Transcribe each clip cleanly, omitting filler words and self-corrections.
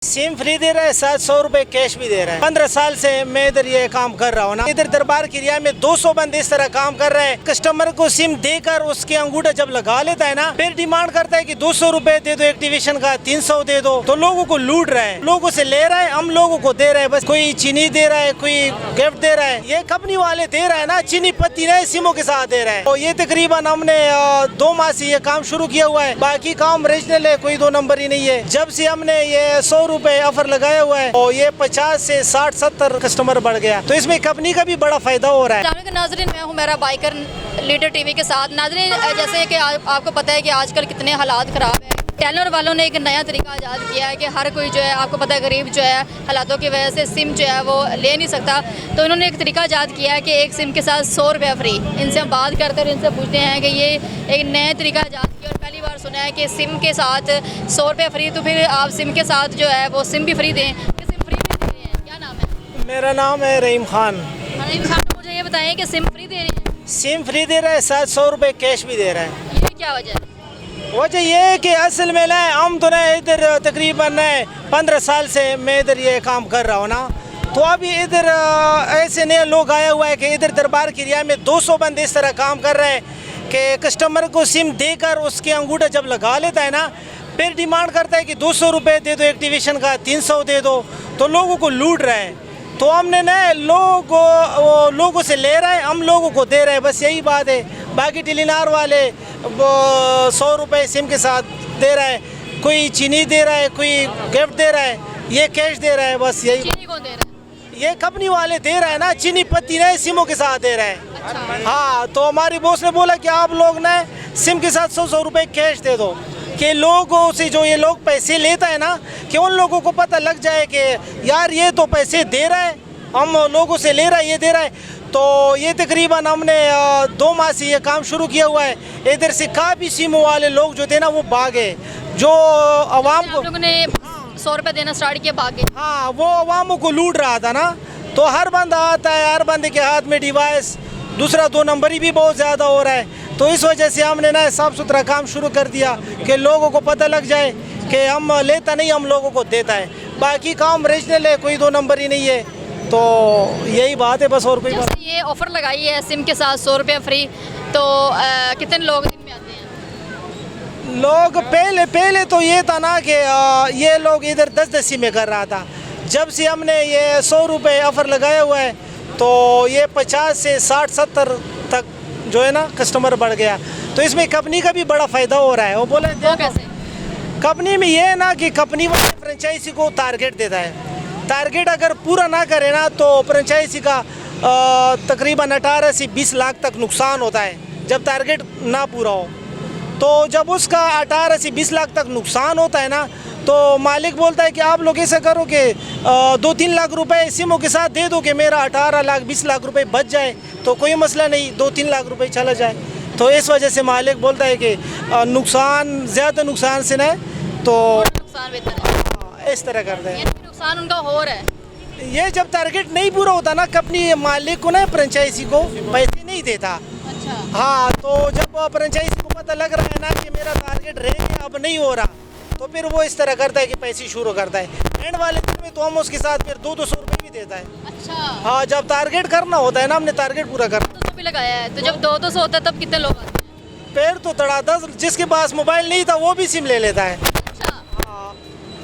SIM free दे रहा है, 700 रुपए कैश भी दे रहा है। 15 साल से मैं इधर ये काम कर रहा हूँ ना। इधर दरबार की रियायत में 200 बंदे इस तरह काम कर रहे हैं। कस्टमर को सिम देकर उसके अंगूठा जब लगा लेता है ना, फिर डिमांड करता है कि 200 रुपए दे दो एक्टिवेशन का, 300 दे दो। तो लोगों को लूट रहा है, लोगों से ले रहा है, हम लोगों को दे रहा है। बस कोई चीनी दे रहा है, कोई गिफ्ट दे रहा है। ये कंपनी वाले दे रहा है ना, चीनी पत्ती नए सिमों के साथ दे रहा है। तो ये तकरीबन हमने 2 माह से ये काम शुरू किया हुआ है। बाकी काम रीजनल है, कोई 2 नंबर ही नहीं है। जब से हमने ये 100 रुपए ऑफर लगाया हुआ है और ये 50 से 60-70 कस्टमर बढ़ गया, तो इसमें कंपनी का भी बड़ा फायदा हो रहा है। नाज़रीन, मैं हूँ मेरा बाइकर लीडर टीवी के साथ। नाज़रीन, जैसे कि आपको पता है कि आजकल कितने हालात ख़राब हैं। टेलर वालों ने एक नया तरीका ईजाद किया है कि हर कोई जो है, आपको पता है गरीब जो है हालातों की वजह से सिम जो है वो ले नहीं सकता। तो इन्होंने एक तरीका ईजाद किया है कि एक सिम के साथ 100 रुपया फ्री। इनसे हम बात करते हैं, इनसे पूछते हैं कि ये एक नया तरीका ईजाद किया और पहली बार सुना है कि सिम के साथ 100 रुपया फ्री। तो फिर आप सिम के साथ जो है वो सिम भी फ्री दें, कि सिम फ्री भी दे रहे हैं? क्या नाम है? मेरा नाम है रहीम खान। रहीम खान, मुझे ये बताएं कि सिम फ्री दे रहे हैं? सिम फ्री दे रहा है, 700 रुपए कैश भी दे रहा है। ये क्या वजह है? वजह ये है कि असल में ना हम तो ना इधर तकरीबन 15 साल से मैं इधर ये काम कर रहा हूँ ना। तो अभी इधर ऐसे नए लोग आया हुआ है कि इधर दरबार की रियायत में 200 बंदे इस तरह काम कर रहे हैं कि कस्टमर को सिम देकर उसके अंगूठा जब लगा लेता है ना, फिर डिमांड करता है कि 200 रुपए दे दो एक्टिवेशन का, 300 दे दो। तो लोगों को लूट रहा है। तो हमने ना लोगों से ले रहा है, हम लोगों को दे रहे हैं। बस यही बात है। बाकी टेलीनार वाले 100 रुपए सिम के साथ दे रहा है, कोई चीनी दे रहा है, कोई गिफ्ट दे रहा है, ये कैश दे रहा है। बस यही। चीनी कौन दे रहा है? ये कंपनी वाले दे रहा है ना, चीनी पत्ती नए सिमों के साथ दे रहा है। अच्छा। हाँ, तो हमारी बॉस ने बोला कि आप लोग ना सिम के साथ 100 रुपए कैश दे दो, कि लोगों से जो ये लोग पैसे लेता है ना, कि उन लोगों को पता लग जाए कि यार ये तो पैसे दे रहा है, हम लोगों से ले रहा है, ये दे रहा है। तो ये तकरीबन हमने 2 माह से ये काम शुरू किया हुआ है। इधर से काफ़ी सिमों वाले लोग जो थे ना वो भागे, जो आवाम को आप लोगों ने 100 रुपये देना स्टार्ट किया, भागे। हाँ, वो अवामों को लूट रहा था ना। तो हर बंदा आता है, हर बंदे के हाथ में डिवाइस, दूसरा 2 नंबरी भी बहुत ज़्यादा हो रहा है। तो इस वजह से हमने ना साफ़ सुथरा काम शुरू कर दिया कि लोगों को पता लग जाए कि हम लेता नहीं, हम लोगों को देता है। बाकी काम रीजनल है, कोई 2 नंबर ही नहीं है। तो यही बात है बस, और कोई बात। ये ऑफ़र लगाई है सिम के साथ 100 रुपये फ्री, तो कितने लोग दिन में आते हैं? लोग पहले तो ये था ना कि ये लोग इधर 10-10 सिमें कर रहा था। जब से हमने ये 100 रुपये ऑफ़र लगाया हुआ है, तो ये 50 से 60-70 तक जो है ना कस्टमर बढ़ गया। तो इसमें कंपनी का भी बड़ा फ़ायदा हो रहा है। वो बोले वो कैसे? कंपनी में ये है ना कि कंपनी वाले फ्रेंचाइजी को टारगेट देता है। टारगेट अगर पूरा ना करे ना, तो फ्रेंचाइजी का तकरीबन 18 से 20 लाख तक नुकसान होता है, जब टारगेट ना पूरा हो। तो जब उसका 18 से 20 लाख तक नुकसान होता है ना, तो मालिक बोलता है कि आप लोग ऐसा करो कि 2-3 लाख रुपए सिमों के साथ दे दो कि मेरा 18 लाख 20 लाख रुपए बच जाए, तो कोई मसला नहीं, 2-3 लाख रुपए चला जाए। तो इस वजह से मालिक बोलता है कि नुकसान ज़्यादा नुकसान से ना, तो नुकसान बेहतर है, इस तरह करते हैं। नुकसान उनका हो रहा है। ये जब टारगेट नहीं पूरा होता ना, कंपनी मालिक को ना फ्रेंचाइजी को पैसे नहीं देता। अच्छा। हाँ, तो जब फ्रेंचाइजी को पता लग रहा है ना कि मेरा टारगेट रह गया, अब नहीं हो रहा, तो फिर वो इस तरह करता है कि पैसे शुरू करता है। एंड वाले दिन में तो हम उसके साथ फिर 200 रुपये भी देता है। अच्छा। हाँ, जब टारगेट करना होता है ना, हमने टारगेट पूरा करना। 200 भी लगाया है, तो जब 200 होता है तब कितने लोग आते हैं? फिर तो तड़ातड़, जिसके पास मोबाइल नहीं था वो भी सिम ले लेता है। अच्छा। हाँ,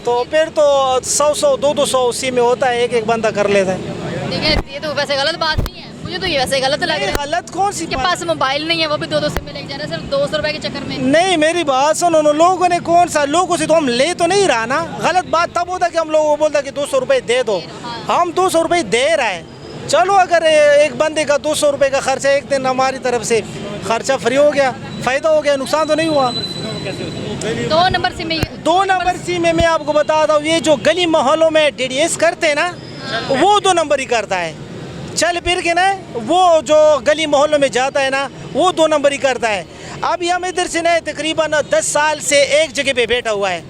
तो फिर तो 100-100 200 सिम में होता है, एक बंदा कर लेता है। देखिए, ये तो वैसे गलत बात नहीं है, मुझे तो ये वैसे गलत लग रहा है। गलत कौन सी के बात? पास मोबाइल नहीं है, वो भी 200 सिम में लेके जा रहे हैं सिर्फ 200 रुपए के चक्कर में। नहीं, मेरी बात सुनो, लोगों ने कौन सा, लोगों से तो हम ले तो नहीं रहा ना। गलत बात तब होता कि हम लोगों को बोलता कि 200 रुपये दे दो। हम 200 रुपये दे रहे हैं। चलो, अगर एक बंदे का 200 रुपये का खर्चा एक दिन हमारी तरफ से खर्चा फ्री हो गया, फ़ायदा हो गया, नुकसान तो नहीं हुआ। 2 नंबर सिम में 2 नंबर सिम में मैं आपको बताता हूँ, ये जो गली मोहल्लों में DDS करते हैं ना, वो 2 नंबर ही करता है। चल फिर के ना, वो जो गली मोहल्लों में जाता है ना, वो 2 नंबर ही करता है। अभी हम इधर से ना तकरीबन 10 साल से एक जगह पे बैठा हुआ है।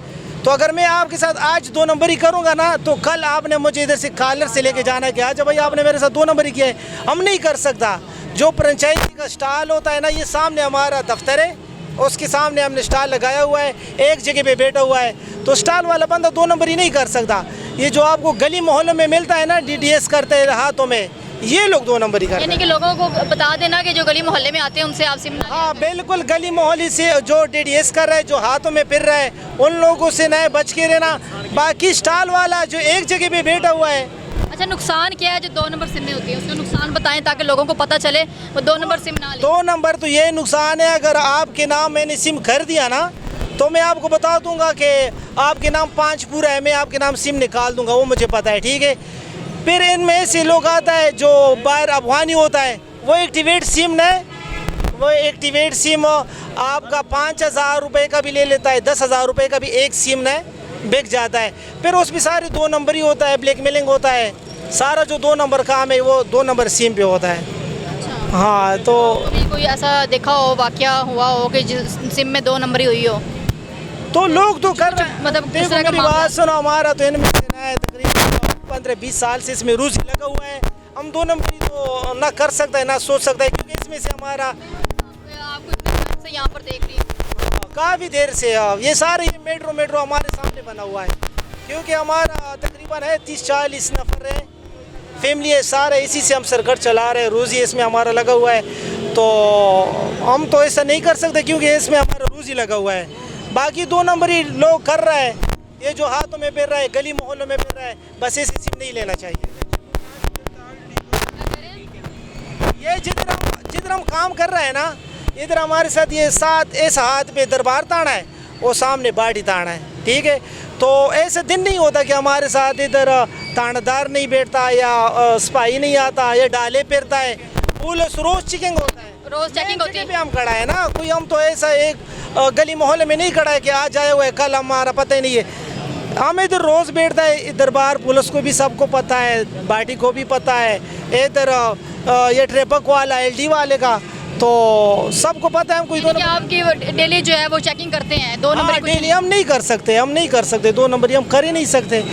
तो अगर मैं आपके साथ आज 2 नंबर ही करूँगा ना, तो कल आपने मुझे इधर से कॉलर से लेके जाना है कि आज भाई आपने मेरे साथ 2 नंबर ही किया है। हम नहीं कर सकता। जो फ्रेंचाइजी का स्टॉल होता है ना, ये सामने हमारा दफ्तर है, उसके सामने हमने स्टॉल लगाया हुआ है, एक जगह पे बैठा हुआ है, तो स्टॉल वाला बंदा 2 नंबर ही नहीं कर सकता। ये जो आपको गली मोहल्लों में मिलता है ना, DDS करते हैं हाथों में, ये लोग 2 नंबर ही करते हैं। यानी कि लोगों को बता देना कि जो गली मोहल्ले में आते हैं उनसे आप सिम ना हाँ बिल्कुल, गली मोहल्ले से जो DDS कर रहा है, जो हाथों में फिर रहा है, उन लोगों से नए बच के रहना। बाकी स्टॉल वाला जो एक जगह पे बैठा हुआ है। अच्छा, नुकसान क्या है जो 2 नंबर सिम में होती है, उसका नुकसान बताएं ताकि लोगों को पता चले वो 2 नंबर सिम ना लें। 2 नंबर तो ये नुकसान है, अगर आपके नाम मैंने सिम कर दिया ना, तो मैं आपको बता दूंगा कि आपके नाम 5 पूरा है, मैं आपके नाम सिम निकाल दूंगा, वो मुझे पता है, ठीक है। फिर इनमें ऐसे लोग आता है जो बाहर अफगानी होता है, वो एक्टिवेट सिम है, वो एक्टिवेट सिम आपका 5,000 रुपये का भी ले लेता है, 10,000 रुपये का भी एक सिम है, बिक जाता है। फिर उसमें सारे 2 नंबर ही होता है, ब्लैकमेलिंग होता है, सारा जो 2 नंबर काम है वो 2 नंबर सिम पे होता है। हाँ तो कभी कोई ऐसा देखा हो, वाकया हुआ हो कि जिस सिम में 2 नंबर ही हुई हो? तो लोग तो कर रहे मतलब किस देखो तरह का मेरी मामला? बात सुनो, हमारा तो इनमें से ना है तकरीबन 15-20 साल से इसमें रूज लगा हुआ है। हम 2 नंबरी तो ना कर सकता है ना सोच सकता है, क्योंकि इसमें से हमारा आपको इतने टाइम से यहाँ पर देख रही हूँ। काफ़ी देर से ये सारे ये मेट्रो हमारे सामने बना हुआ है, क्योंकि हमारा तकरीबन है 30-40 नफर है, फैमिली है, सारे इसी से हम सरकट चला रहे हैं, रोज़ी इसमें हमारा लगा हुआ है। तो हम तो ऐसा नहीं कर सकते क्योंकि इसमें हमारा रोज़ी लगा हुआ है। बाकी 2 नंबर ही लोग कर रहा है, ये जो हाथों में फिर रहा है, गली मोहल्लों में फिर रहा है, बस ऐसी सिम नहीं लेना चाहिए। ये जिधर हम काम कर रहे हैं ना, इधर हमारे साथ ये साथ ऐसा हाथ पे दरबार ताना है, वो सामने बाड़ी ताना है, ठीक है। तो ऐसे दिन नहीं होता कि हमारे साथ इधर तानादार नहीं बैठता या सिपाही नहीं आता या डाले फिरता है, पुलिस रोज़ चेकिंग होता है, रोज़ चेकिंग होती है। पे हम खड़ा है ना, कोई हम तो ऐसा एक गली मोहल्ले में नहीं खड़ा है कि आज आए हुए हैं, कल हमारा पता ही नहीं है। हम इधर रोज़ बैठता है, दरबार पुलिस को भी सबको पता है, बाटी को भी पता है, इधर ये ट्रैफिक वाला LD वाले का तो सबको पता है। हम कोई 2 यानी कि आपकी डेली जो है वो चेकिंग करते हैं 2 नंबर की? डेली हम नहीं कर सकते 2 नंबर हम कर ही नहीं सकते।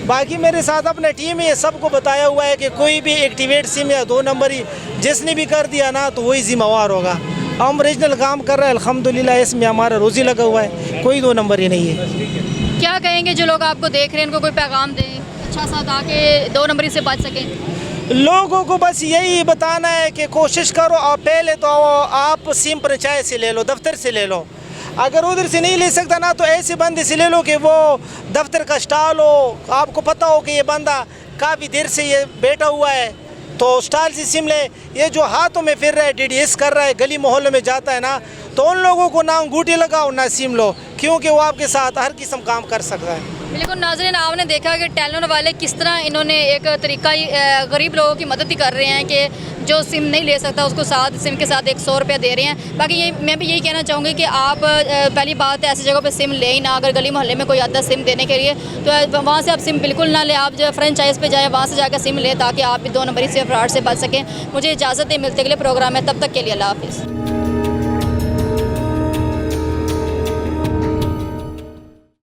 बाकी मेरे साथ अपने टीम में सबको बताया हुआ है कि कोई भी एक्टिवेट सिम या 2 नंबर ही जिसने भी कर दिया ना, तो वही जिम्मेवार होगा। हम रीजनल काम कर रहे हैं अल्हम्दुलिल्लाह, इसमें हमारा रोज़ी लगा हुआ है, कोई 2 नंबर ही नहीं है। क्या कहेंगे जो लोग आपको देख रहे हैं, इनको कोई पैगाम दें अच्छा सा ताकि 2 नंबरी से बच सकें? लोगों को बस यही बताना है कि कोशिश करो, आप पहले तो आप सिम पंचायत से ले लो, दफ्तर से ले लो। अगर उधर से नहीं ले सकता ना, तो ऐसे बंदे से ले लो कि वो दफ्तर का स्टॉल हो, आपको पता हो कि ये बंदा काफ़ी देर से ये बैठा हुआ है, तो स्टॉल से सिम ले। ये जो हाथों में फिर रहा है, DDS कर रहा है, गली मोहल्ले में जाता है ना, तो उन लोगों को ना अंगूठी लगाओ ना सिम लो, क्योंकि वो आपके साथ हर किस्म काम कर सकता है। बिल्कुल नाज़रीन, आपने देखा कि टेलर वाले किस तरह इन्होंने एक तरीका गरीब लोगों की मदद ही कर रहे हैं कि जो सिम नहीं ले सकता उसको साथ सिम के साथ 100 रुपया दे रहे हैं। बाकी ये मैं भी यही कहना चाहूँगी कि आप पहली बात है ऐसी जगह पे सिम ले ही ना। अगर गली मोहल्ले में कोई आता है सिम देने के लिए तो वहाँ से आप सिम बिल्कुल ना ले, आप जो फ्रेंचाइज पे जाए वहाँ से जाकर सिम ले ताकि आप भी 2 नंबरी से फ्रॉड से बच सकें। मुझे इजाज़त है, मिलते अगले प्रोग्राम है, तब तक के लिए अल्लाह हाफिज़।